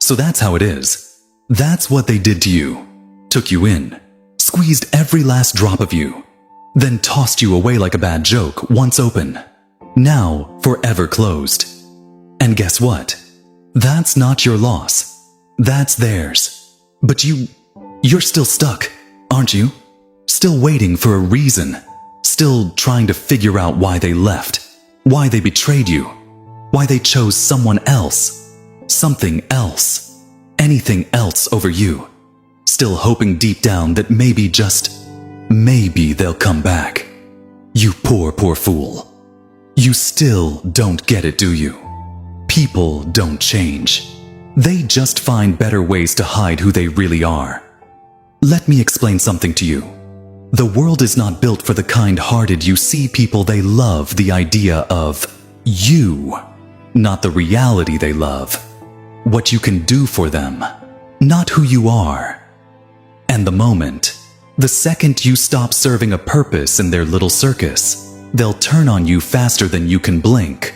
So that's how it is. That's what they did to you. Took you in, squeezed every last drop of you, then tossed you away like a bad joke once open, now forever closed. And guess what? That's not your loss. That's theirs. But you're still stuck, aren't you? Still waiting for a reason. Still trying to figure out why they left, why they betrayed you, why they chose someone else, something else, anything else over you. Still hoping deep down that maybe, just maybe they'll come back. You poor fool. You still don't get it, do you? People don't change. They just find better ways to hide who they really are. Let me explain something to you. The world is not built for the kind-hearted. You see people, they love the idea of you, not the reality they love. What you can do for them, not who you are. And the second you stop serving a purpose in their little circus, they'll turn on you faster than you can blink.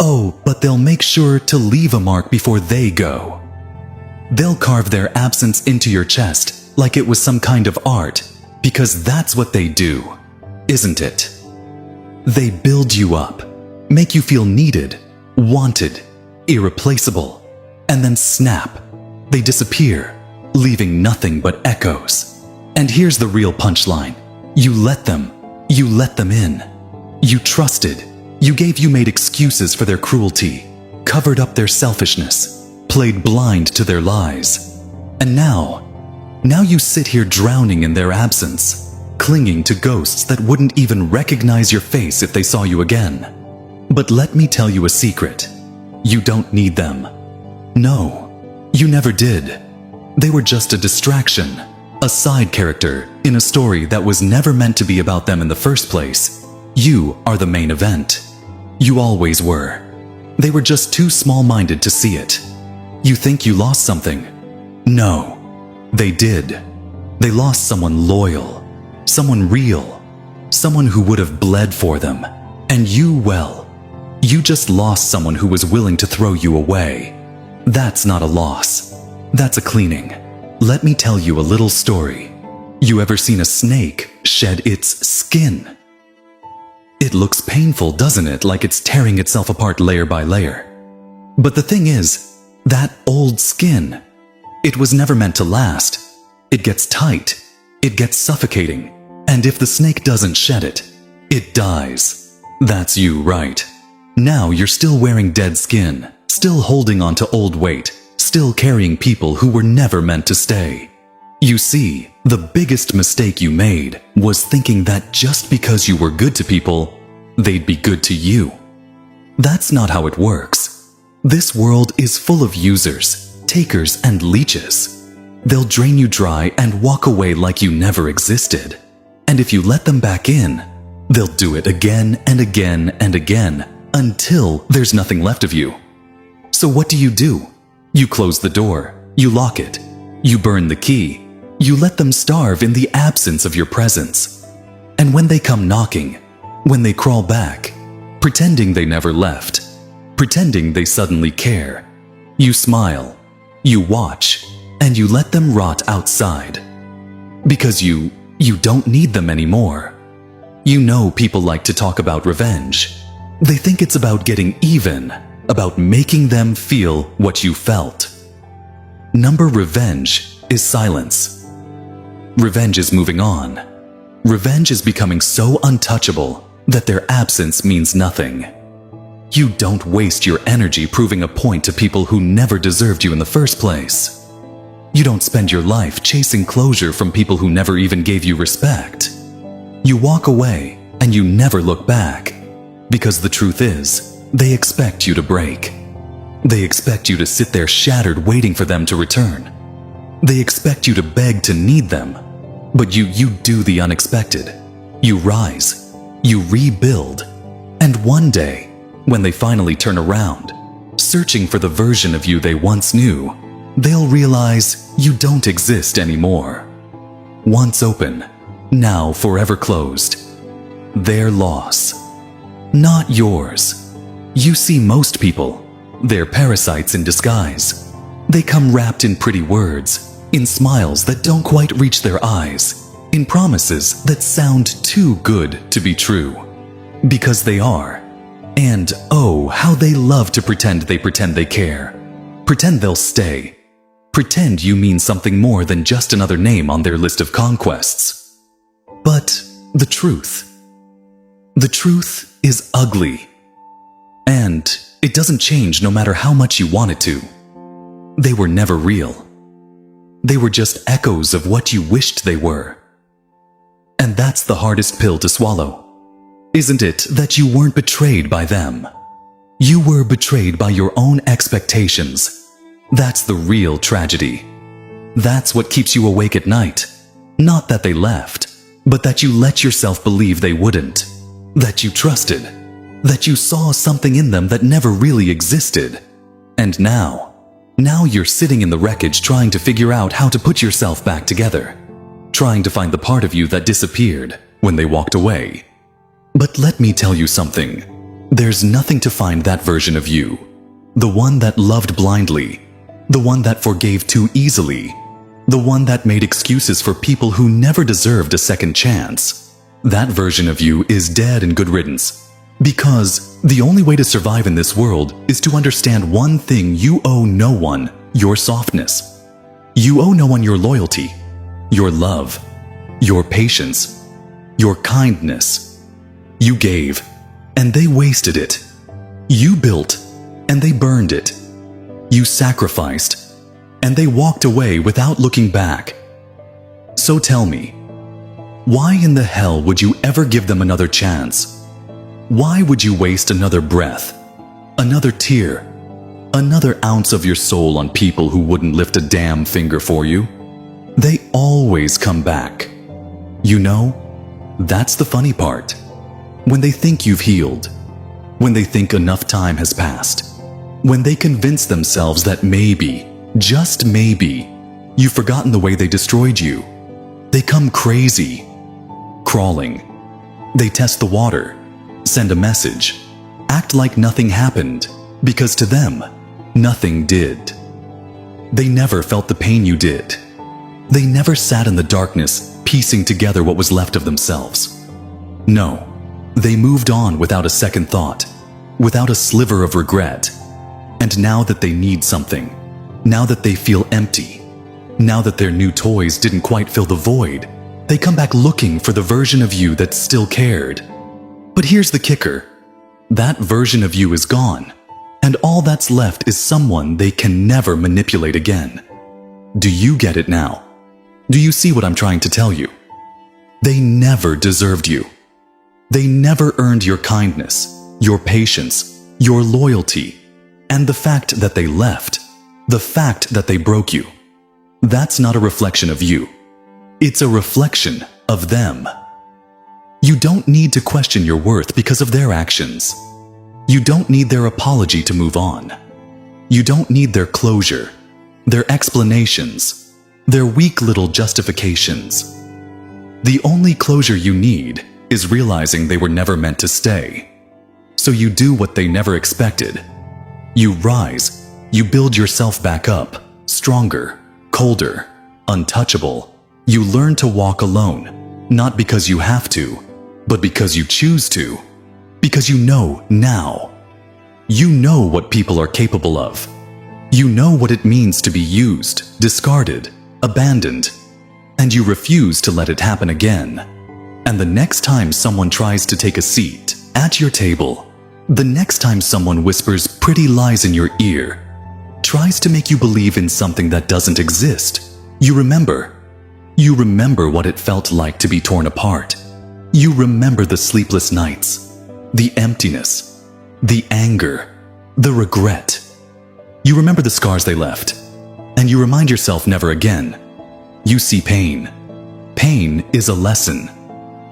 Oh, but they'll make sure to leave a mark before they go. They'll carve their absence into your chest like it was some kind of art, because that's what they do, isn't it? They build you up, make you feel needed, wanted, irreplaceable, and then snap, they disappear, leaving nothing but echoes. And here's the real punchline. You let them in. You trusted. You made excuses for their cruelty, covered up their selfishness, played blind to their lies. And now you sit here drowning in their absence, clinging to ghosts that wouldn't even recognize your face if they saw you again. But let me tell you a secret. You don't need them. No, you never did. They were just a distraction, a side character in a story that was never meant to be about them in the first place. You are the main event. You always were. They were just too small-minded to see it. You think you lost something? No, they did. They lost someone loyal, someone real, someone who would have bled for them. And you just lost someone who was willing to throw you away. That's not a loss. That's a cleaning. Let me tell you a little story. You ever seen a snake shed its skin? It looks painful, doesn't it? Like it's tearing itself apart layer by layer. But the thing is, that old skin, it was never meant to last. It gets tight. It gets suffocating. And if the snake doesn't shed it, it dies. That's you, right? Now you're still wearing dead skin, still holding on to old weight, still carrying people who were never meant to stay. You see, the biggest mistake you made was thinking that just because you were good to people, they'd be good to you. That's not how it works. This world is full of users, takers, and leeches. They'll drain you dry and walk away like you never existed. And if you let them back in, they'll do it again and again and again until there's nothing left of you. So what do? You close the door, you lock it, you burn the key, you let them starve in the absence of your presence. And when they come knocking, when they crawl back, pretending they never left, pretending they suddenly care, you smile, you watch, and you let them rot outside. Because you don't need them anymore. You know people like to talk about revenge. They think it's about getting even, about making them feel what you felt. Number revenge is silence. Revenge is moving on. Revenge is becoming so untouchable that their absence means nothing. You don't waste your energy proving a point to people who never deserved you in the first place. You don't spend your life chasing closure from people who never even gave you respect. You walk away and you never look back, because the truth is, they expect you to break. They expect you to sit there shattered waiting for them to return. They expect you to beg to need them. But you do the unexpected. You rise. You rebuild. And one day, when they finally turn around, searching for the version of you they once knew, they'll realize you don't exist anymore. Once open, now forever closed. Their loss, not yours. You see, most people, they're parasites in disguise. They come wrapped in pretty words, in smiles that don't quite reach their eyes, in promises that sound too good to be true. Because they are. And oh, how they love to pretend they care. Pretend they'll stay. Pretend you mean something more than just another name on their list of conquests. But the truth is ugly. And it doesn't change no matter how much you want it to. They were never real. They were just echoes of what you wished they were. And that's the hardest pill to swallow. Isn't it that you weren't betrayed by them? You were betrayed by your own expectations. That's the real tragedy. That's what keeps you awake at night. Not that they left, but that you let yourself believe they wouldn't. That you trusted. That you saw something in them that never really existed. And now you're sitting in the wreckage trying to figure out how to put yourself back together. Trying to find the part of you that disappeared when they walked away. But let me tell you something. There's nothing to find that version of you. The one that loved blindly. The one that forgave too easily. The one that made excuses for people who never deserved a second chance. That version of you is dead and good riddance. Because the only way to survive in this world is to understand one thing you owe no one, your softness. You owe no one your loyalty, your love, your patience, your kindness. You gave, and they wasted it. You built, and they burned it. You sacrificed, and they walked away without looking back. So tell me, why in the hell would you ever give them another chance? Why would you waste another breath, another tear, another ounce of your soul on people who wouldn't lift a damn finger for you? They always come back. You know, that's the funny part. When they think you've healed, when they think enough time has passed, when they convince themselves that maybe, just maybe, you've forgotten the way they destroyed you, they come crazy, crawling. They test the water, send a message, act like nothing happened, because to them, nothing did. They never felt the pain you did. They never sat in the darkness, piecing together what was left of themselves. No. They moved on without a second thought, without a sliver of regret. And now that they need something, now that they feel empty, now that their new toys didn't quite fill the void, they come back looking for the version of you that still cared. But here's the kicker. That version of you is gone, and all that's left is someone they can never manipulate again. Do you get it now? Do you see what I'm trying to tell you? They never deserved you. They never earned your kindness, your patience, your loyalty, and the fact that they left, the fact that they broke you. That's not a reflection of you. It's a reflection of them. You don't need to question your worth because of their actions. You don't need their apology to move on. You don't need their closure, their explanations, their weak little justifications. The only closure you need is realizing they were never meant to stay. So you do what they never expected. You rise, you build yourself back up, stronger, colder, untouchable. You learn to walk alone, not because you have to, but because you choose to. Because you know now. You know what people are capable of. You know what it means to be used, discarded, abandoned, and you refuse to let it happen again. And the next time someone tries to take a seat at your table, the next time someone whispers pretty lies in your ear, tries to make you believe in something that doesn't exist, you remember what it felt like to be torn apart. You remember the sleepless nights, the emptiness, the anger, the regret. You remember the scars they left, and you remind yourself never again. You see pain. Pain is a lesson.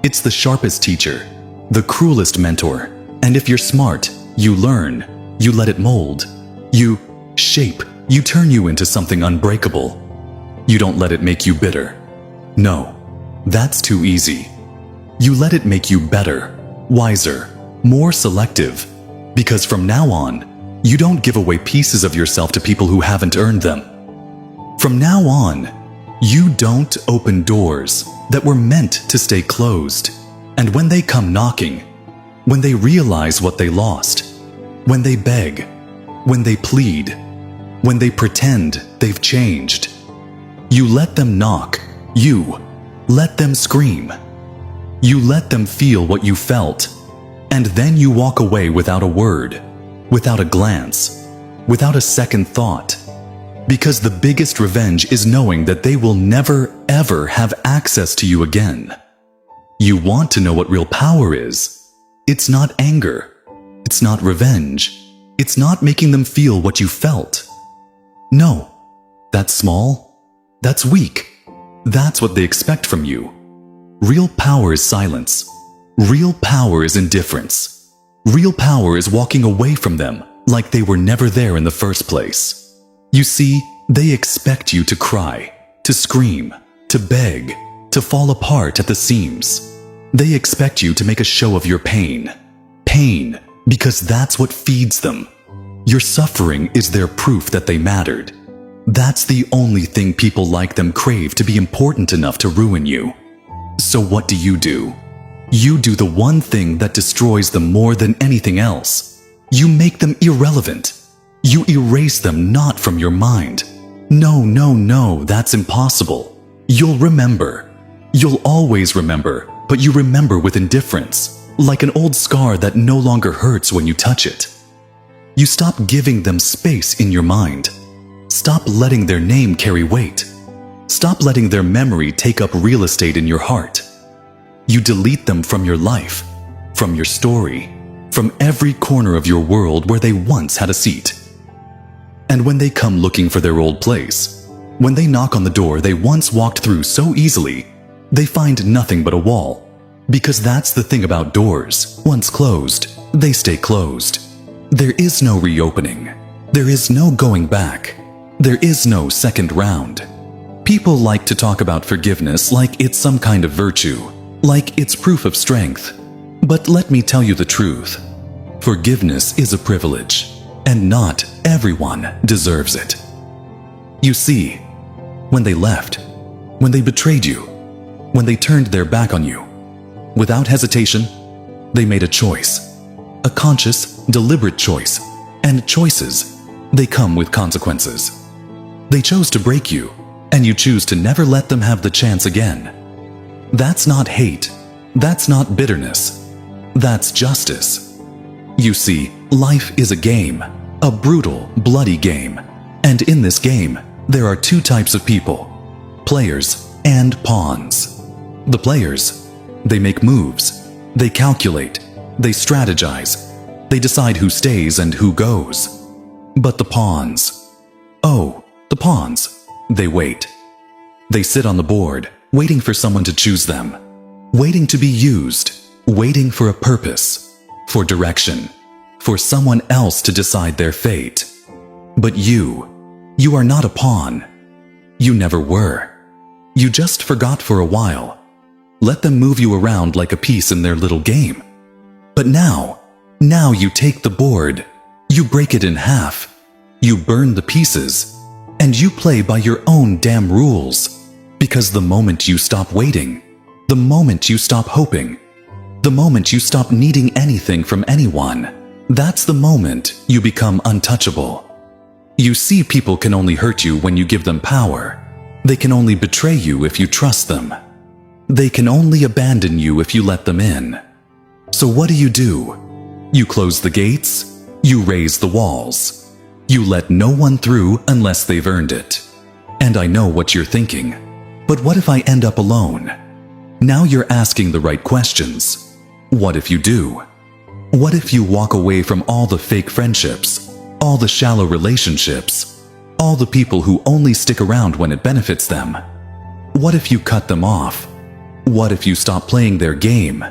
It's the sharpest teacher, the cruelest mentor, and if you're smart, you learn, you let it mold, you shape, you turn you into something unbreakable. You don't let it make you bitter. No, that's too easy. You let it make you better, wiser, more selective, because from now on, You don't give away pieces of yourself to people who haven't earned them. From now on, you don't open doors that were meant to stay closed. And when they come knocking, when they realize what they lost, when they beg, when they plead, when they pretend they've changed, you let them knock, you let them scream. You let them feel what you felt, and then you walk away without a word, without a glance, without a second thought. Because the biggest revenge is knowing that they will never, ever have access to you again. You want to know what real power is. It's not anger. It's not revenge. It's not making them feel what you felt. No, that's small. That's weak. That's what they expect from you. Real power is silence. Real power is indifference. Real power is walking away from them like they were never there in the first place. You see, they expect you to cry, to scream, to beg, to fall apart at the seams. They expect you to make a show of your pain. Pain, because that's what feeds them. Your suffering is their proof that they mattered. That's the only thing people like them crave, to be important enough to ruin you. So what do? You do the one thing that destroys them more than anything else. You make them irrelevant. You erase them not from your mind. No, that's impossible. You'll remember. You'll always remember, but you remember with indifference, like an old scar that no longer hurts when you touch it. You stop giving them space in your mind. Stop letting their name carry weight. Stop letting their memory take up real estate in your heart. You delete them from your life, from your story, from every corner of your world where they once had a seat. And when they come looking for their old place, when they knock on the door they once walked through so easily, they find nothing but a wall. Because that's the thing about doors. Once closed, they stay closed. There is no reopening. There is no going back. There is no second round. People like to talk about forgiveness like it's some kind of virtue, like it's proof of strength. But let me tell you the truth. Forgiveness is a privilege, and not everyone deserves it. You see, when they left, when they betrayed you, when they turned their back on you, without hesitation, they made a choice. A conscious, deliberate choice. And choices, they come with consequences. They chose to break you, and you choose to never let them have the chance again. That's not hate. That's not bitterness. That's justice. You see, life is a game, a brutal, bloody game. And in this game, there are two types of people: players and pawns. The players, they make moves, they calculate, they strategize, they decide who stays and who goes. But the pawns, the pawns, they wait. They sit on the board, waiting for someone to choose them, waiting to be used, waiting for a purpose, for direction, for someone else to decide their fate. But you are not a pawn. You never were. You just forgot for a while. Let them move you around like a piece in their little game. But now you take the board, you break it in half, you burn the pieces, and you play by your own damn rules. Because the moment you stop waiting, the moment you stop hoping, the moment you stop needing anything from anyone, that's the moment you become untouchable. You see, people can only hurt you when you give them power. They can only betray you if you trust them. They can only abandon you if you let them in. So what do? You close the gates, you raise the walls. You let no one through unless they've earned it. And I know what you're thinking. But what if I end up alone? Now you're asking the right questions. What if you do? What if you walk away from all the fake friendships, all the shallow relationships, all the people who only stick around when it benefits them? What if you cut them off? What if you stop playing their game?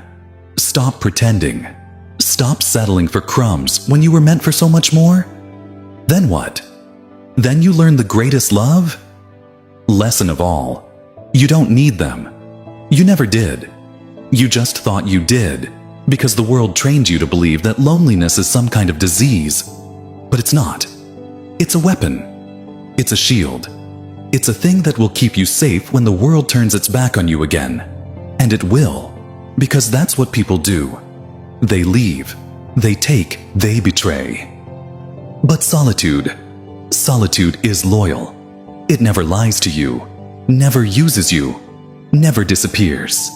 Stop pretending. Stop settling for crumbs when you were meant for so much more? Then what? Then you learn the greatest love? Lesson of all. You don't need them. You never did. You just thought you did, because the world trained you to believe that loneliness is some kind of disease. But it's not. It's a weapon. It's a shield. It's a thing that will keep you safe when the world turns its back on you again. And it will, because that's what people do. They leave, they take, they betray. But solitude is loyal. It never lies to you, never uses you, never disappears.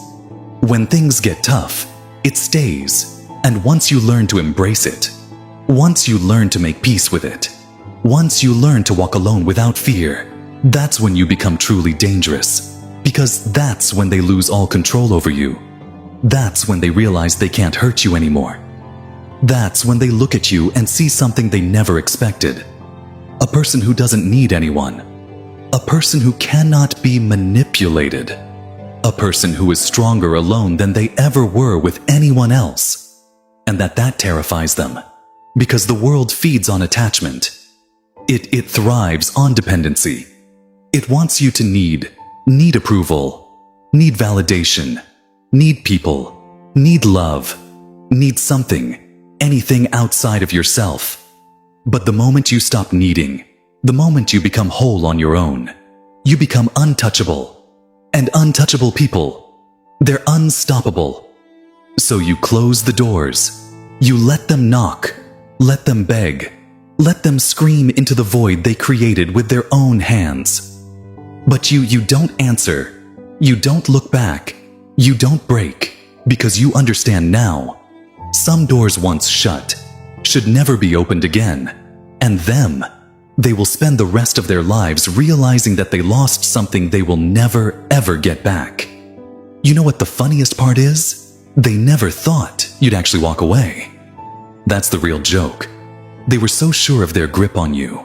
When things get tough, it stays. And once you learn to embrace it, once you learn to make peace with it, once you learn to walk alone without fear, that's when you become truly dangerous. Because that's when they lose all control over you. That's when they realize they can't hurt you anymore. That's when they look at you and see something they never expected. A person who doesn't need anyone. A person who cannot be manipulated. A person who is stronger alone than they ever were with anyone else. And that terrifies them. Because the world feeds on attachment. It thrives on dependency. It wants you to need approval, need validation, need people, need love, need something, anything outside of yourself. But the moment you stop needing, the moment you become whole on your own, you become untouchable. And untouchable people, they're unstoppable. So you close the doors. You let them knock, let them beg, let them scream into the void they created with their own hands. But you don't answer. You don't look back. You don't break, because you understand now. Some doors once shut should never be opened again. And they will spend the rest of their lives realizing that they lost something they will never, ever get back. You know what the funniest part is? They never thought you'd actually walk away. That's the real joke. They were so sure of their grip on you,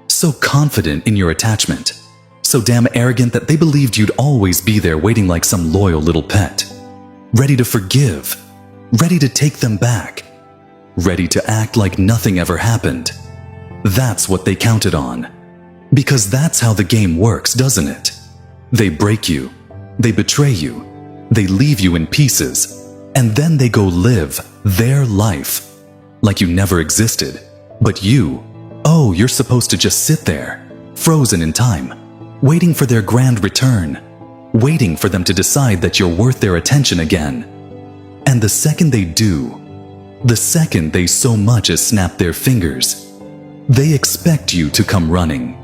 so confident in your attachment, so damn arrogant that they believed you'd always be there waiting like some loyal little pet, ready to forgive, ready to take them back, ready to act like nothing ever happened. That's what they counted on. Because that's how the game works, doesn't it? They break you, they betray you, they leave you in pieces, and then they go live their life like you never existed. But you're supposed to just sit there, frozen in time, waiting for their grand return, waiting for them to decide that you're worth their attention again. And the second they do, the second they so much as snap their fingers, they expect you to come running.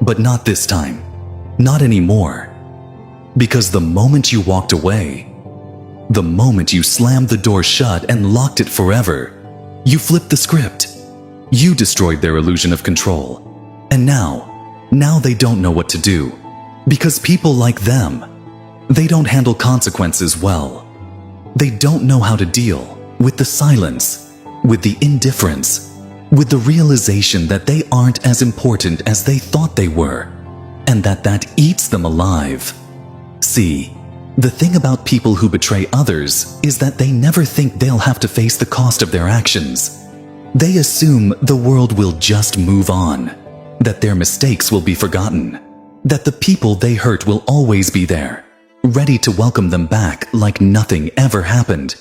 But not this time. Not anymore. Because the moment you walked away, the moment you slammed the door shut and locked it forever, you flipped the script. You destroyed their illusion of control. And now they don't know what to do. Because people like them, they don't handle consequences well. They don't know how to deal with the silence, with the indifference, with the realization that they aren't as important as they thought they were, and that eats them alive. See, the thing about people who betray others is that they never think they'll have to face the cost of their actions. They assume the world will just move on, that their mistakes will be forgotten, that the people they hurt will always be there, ready to welcome them back like nothing ever happened.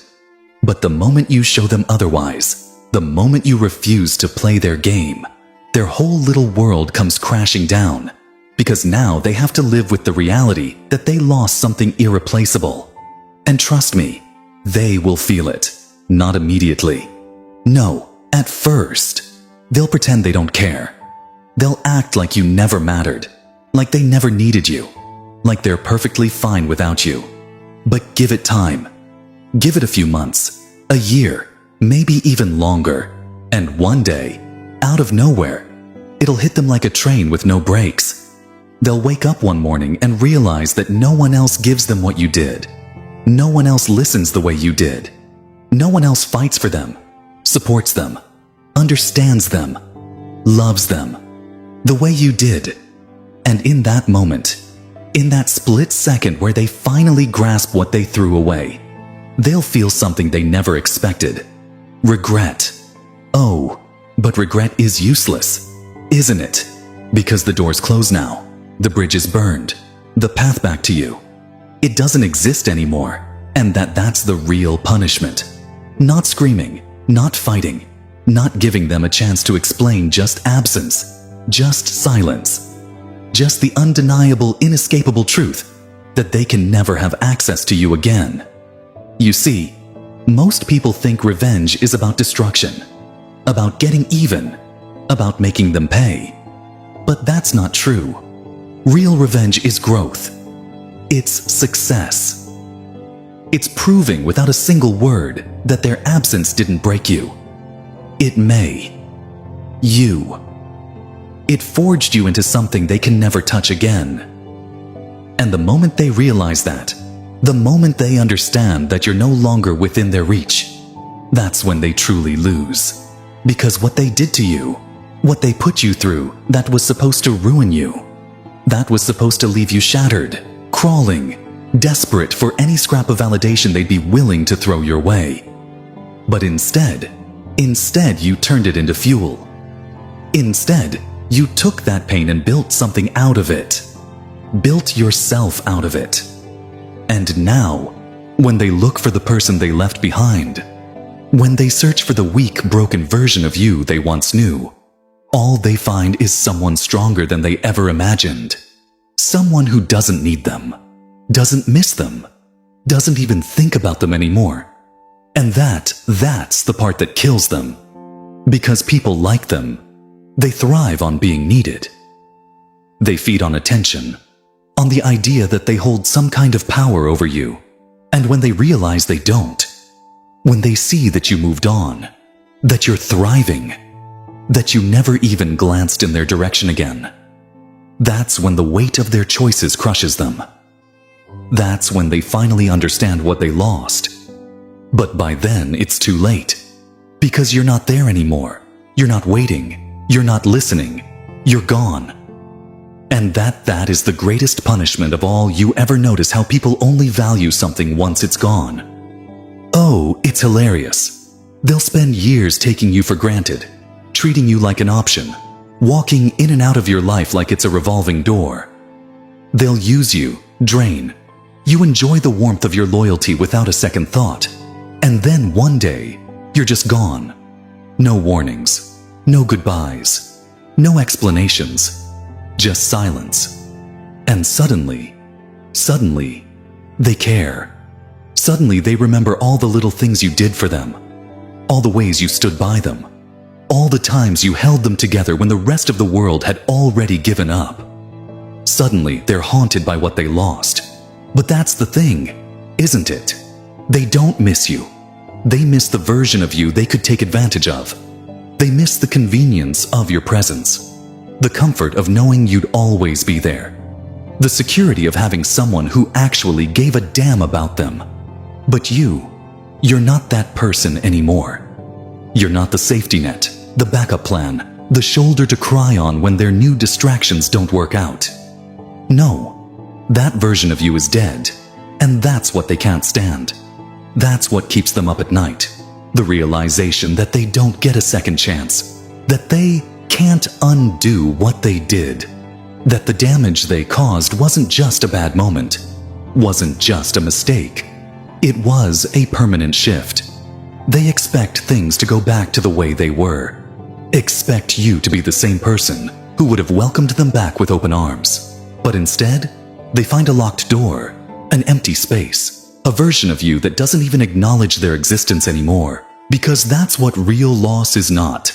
But the moment you show them otherwise, the moment you refuse to play their game, their whole little world comes crashing down, because now they have to live with the reality that they lost something irreplaceable. And trust me, they will feel it, not immediately. No, at first, they'll pretend they don't care. They'll act like you never mattered, like they never needed you, like they're perfectly fine without you. But give it time. Give it a few months, a year, maybe even longer, and one day, out of nowhere, it'll hit them like a train with no brakes. They'll wake up one morning and realize that no one else gives them what you did. No one else listens the way you did. No one else fights for them, supports them, understands them, loves them, the way you did. And in that moment, in that split second where they finally grasp what they threw away, they'll feel something they never expected. Regret. Oh, but regret is useless, isn't it? Because the door's closed now, the bridge is burned, the path back to you, it doesn't exist anymore, and that's the real punishment. Not screaming, not fighting, not giving them a chance to explain, just absence, just silence, just the undeniable, inescapable truth that they can never have access to you again. You see, most people think revenge is about destruction, about getting even, about making them pay. But that's not true. Real revenge is growth. It's success. It's proving without a single word that their absence didn't break you. It may. You. It forged you into something they can never touch again. And the moment they realize that, the moment they understand that you're no longer within their reach, that's when they truly lose. Because what they did to you, what they put you through, that was supposed to ruin you, that was supposed to leave you shattered, crawling, desperate for any scrap of validation they'd be willing to throw your way. But instead you turned it into fuel. Instead, you took that pain and built something out of it. Built yourself out of it. And now, when they look for the person they left behind, when they search for the weak, broken version of you they once knew, all they find is someone stronger than they ever imagined. Someone who doesn't need them, doesn't miss them, doesn't even think about them anymore. And that's the part that kills them. Because people like them, they thrive on being needed. They feed on attention, on the idea that they hold some kind of power over you. And when they realize they don't, when they see that you moved on, that you're thriving, that you never even glanced in their direction again, that's when the weight of their choices crushes them. That's when they finally understand what they lost. But by then, it's too late. Because you're not there anymore. You're not waiting. You're not listening. You're gone. And that is the greatest punishment of all. You ever notice how people only value something once it's gone? Oh, it's hilarious. They'll spend years taking you for granted, treating you like an option, walking in and out of your life like it's a revolving door. They'll use you, drain. You enjoy the warmth of your loyalty without a second thought. And then one day, you're just gone. No warnings, no goodbyes, no explanations, just silence. And suddenly, they care. Suddenly they remember all the little things you did for them, all the ways you stood by them, all the times you held them together when the rest of the world had already given up. Suddenly they're haunted by what they lost. But that's the thing, isn't it? They don't miss you. They miss the version of you they could take advantage of. They miss the convenience of your presence, the comfort of knowing you'd always be there, the security of having someone who actually gave a damn about them. But you're not that person anymore. You're not the safety net, the backup plan, the shoulder to cry on when their new distractions don't work out. No, that version of you is dead, and that's what they can't stand. That's what keeps them up at night. The realization that they don't get a second chance, that they can't undo what they did, that the damage they caused wasn't just a bad moment, wasn't just a mistake. It was a permanent shift. They expect things to go back to the way they were. Expect you to be the same person who would have welcomed them back with open arms. But instead, they find a locked door, an empty space, a version of you that doesn't even acknowledge their existence anymore. Because that's what real loss is not.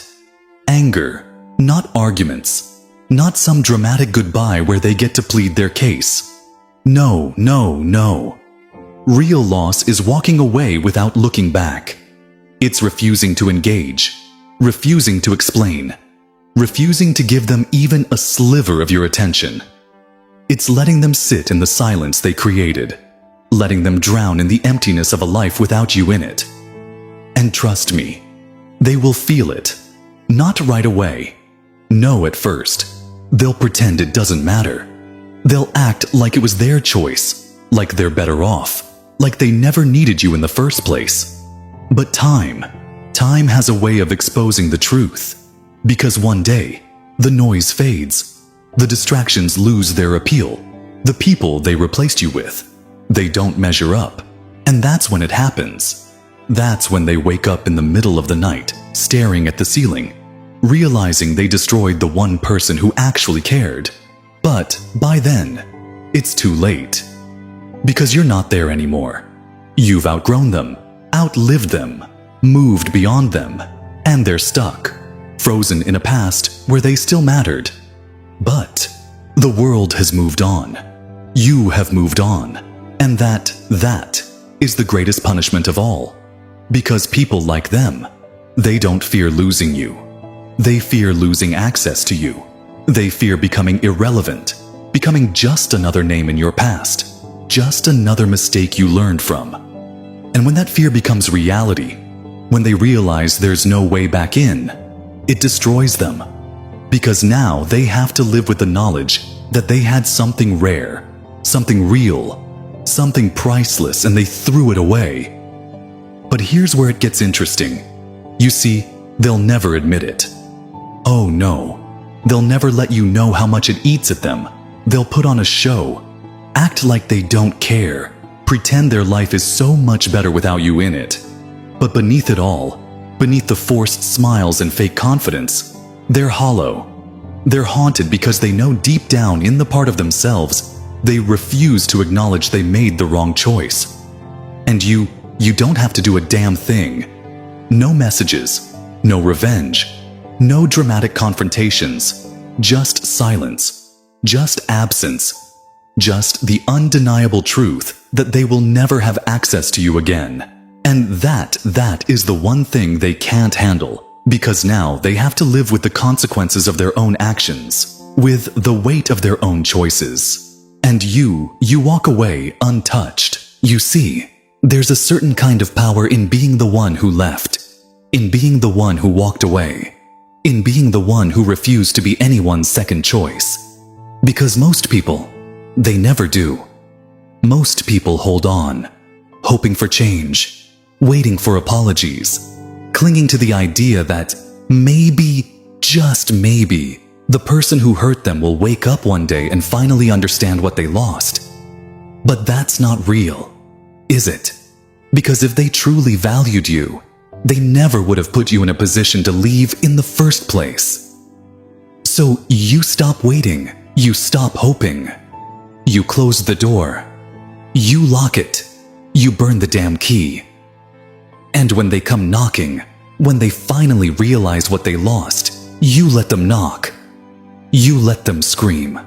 Anger, not arguments, not some dramatic goodbye where they get to plead their case. No. Real loss is walking away without looking back. It's refusing to engage, refusing to explain, refusing to give them even a sliver of your attention. It's letting them sit in the silence they created, letting them drown in the emptiness of a life without you in it. And trust me, they will feel it. Not right away. No, at first. They'll pretend it doesn't matter. They'll act like it was their choice, like they're better off, like they never needed you in the first place. But time has a way of exposing the truth. Because one day, the noise fades, the distractions lose their appeal, the people they replaced you with, they don't measure up. And that's when it happens. That's when they wake up in the middle of the night, staring at the ceiling, realizing they destroyed the one person who actually cared. But by then, it's too late. Because you're not there anymore. You've outgrown them, outlived them, moved beyond them, and they're stuck, frozen in a past where they still mattered. But the world has moved on. You have moved on. And that is the greatest punishment of all. Because people like them, they don't fear losing you. They fear losing access to you. They fear becoming irrelevant, becoming just another name in your past, just another mistake you learned from. And when that fear becomes reality, when they realize there's no way back in, it destroys them. Because now they have to live with the knowledge that they had something rare, something real, something priceless, and they threw it away. But here's where it gets interesting. You see, they'll never admit it. Oh no, they'll never let you know how much it eats at them. They'll put on a show, act like they don't care, pretend their life is so much better without you in it. But beneath it all, beneath the forced smiles and fake confidence, they're hollow. They're haunted because they know deep down in the part of themselves, they refuse to acknowledge they made the wrong choice. And you don't have to do a damn thing. No messages, no revenge, no dramatic confrontations, just silence, just absence, just the undeniable truth that they will never have access to you again. And that is the one thing they can't handle, because now they have to live with the consequences of their own actions, with the weight of their own choices. And you walk away untouched. You see, there's a certain kind of power in being the one who left, in being the one who walked away, in being the one who refused to be anyone's second choice. Because most people, they never do. Most people hold on, hoping for change, waiting for apologies, clinging to the idea that maybe, just maybe, the person who hurt them will wake up one day and finally understand what they lost. But that's not real, is it? Because if they truly valued you, they never would have put you in a position to leave in the first place. So you stop waiting, you stop hoping, you close the door, you lock it, you burn the damn key. And when they come knocking, when they finally realize what they lost, you let them knock. You let them scream.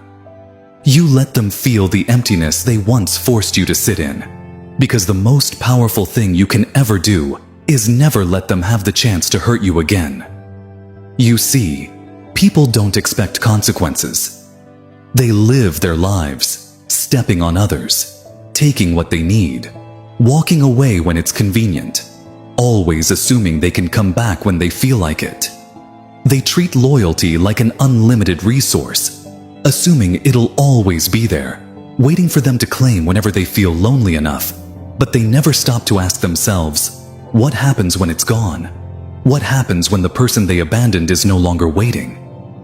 You let them feel the emptiness they once forced you to sit in. Because the most powerful thing you can ever do is never let them have the chance to hurt you again. You see, people don't expect consequences. They live their lives, stepping on others, taking what they need, walking away when it's convenient, always assuming they can come back when they feel like it. They treat loyalty like an unlimited resource, assuming it'll always be there, waiting for them to claim whenever they feel lonely enough. But they never stop to ask themselves, what happens when it's gone? What happens when the person they abandoned is no longer waiting?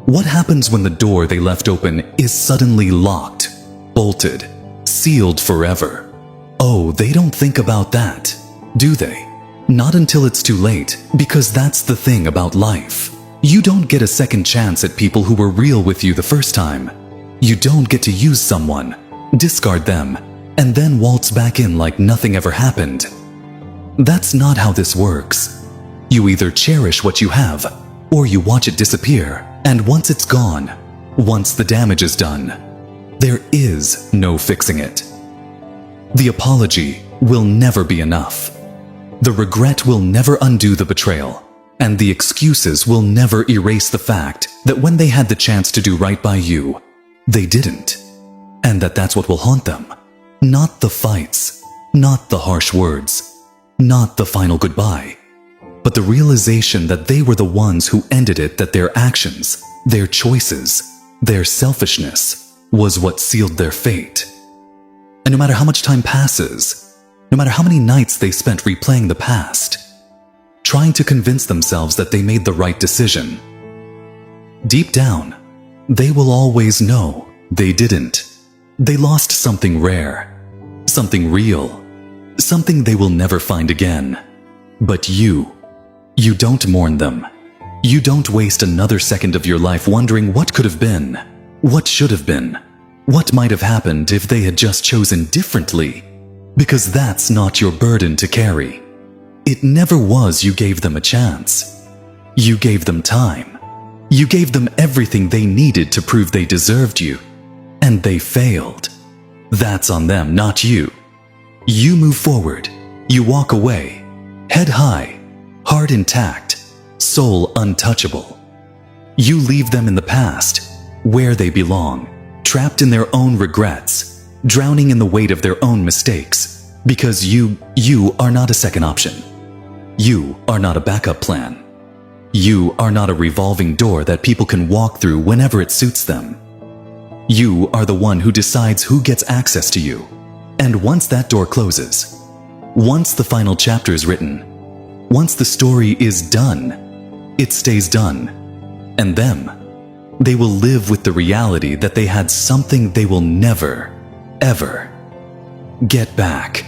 What happens when the door they left open is suddenly locked, bolted, sealed forever? Oh, they don't think about that, do they? Not until it's too late, because that's the thing about life. You don't get a second chance at people who were real with you the first time. You don't get to use someone, discard them, and then waltz back in like nothing ever happened. That's not how this works. You either cherish what you have, or you watch it disappear, and once it's gone, once the damage is done, there is no fixing it. The apology will never be enough. The regret will never undo the betrayal, and the excuses will never erase the fact that when they had the chance to do right by you, they didn't, and that's what will haunt them. Not the fights, not the harsh words, not the final goodbye, but the realization that they were the ones who ended it, that their actions, their choices, their selfishness was what sealed their fate. And no matter how much time passes, no matter how many nights they spent replaying the past, trying to convince themselves that they made the right decision, deep down, they will always know they didn't. They lost something rare, something real, something they will never find again. But you You don't mourn them. You don't waste another second of your life wondering what could have been, what should have been, what might have happened if they had just chosen differently, because that's not your burden to carry. It never was you gave them a chance. You gave them time. You gave them everything they needed to prove they deserved you, and they failed. That's on them, not you. You move forward. You walk away, head high, heart intact, soul untouchable. You leave them in the past, where they belong, trapped in their own regrets, drowning in the weight of their own mistakes, because you are not a second option. You are not a backup plan. You are not a revolving door that people can walk through whenever it suits them. You are the one who decides who gets access to you. And once that door closes, once the final chapter is written, once the story is done, it stays done. And them, they will live with the reality that they had something they will never, ever get back.